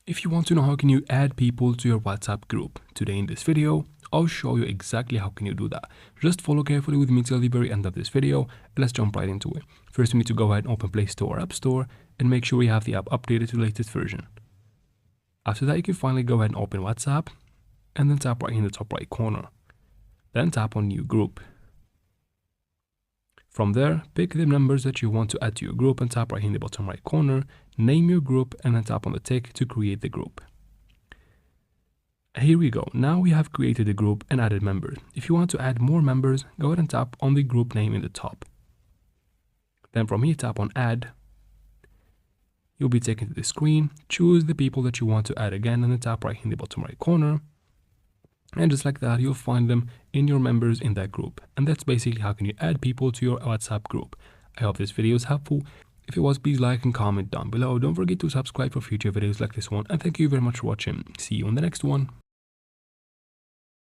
If you want to know how can you add people to your WhatsApp group, today in this video, I'll show you exactly how can you do that. Just follow carefully with me till the very end of this video, and let's jump right into it. First, we need to go ahead and open Play Store or App Store and make sure we have the app updated to the latest version. After that, you can finally go ahead and open WhatsApp and then tap right in the top right corner. Then tap on New Group. From there, pick the members that you want to add to your group and tap right in the bottom right corner, name your group and then tap on the tick to create the group. Here we go. Now we have created a group and added members. If you want to add more members, go ahead and tap on the group name in the top. Then from here, tap on Add. You'll be taken to the screen, choose the people that you want to add again and then tap right in the bottom right corner. And just like that, you'll find them in your members in that group. And that's basically how can you add people to your WhatsApp group. I hope this video is helpful. If it was, please like and comment down below. Don't forget to subscribe for future videos like this one. And thank you very much for watching. See you on the next one.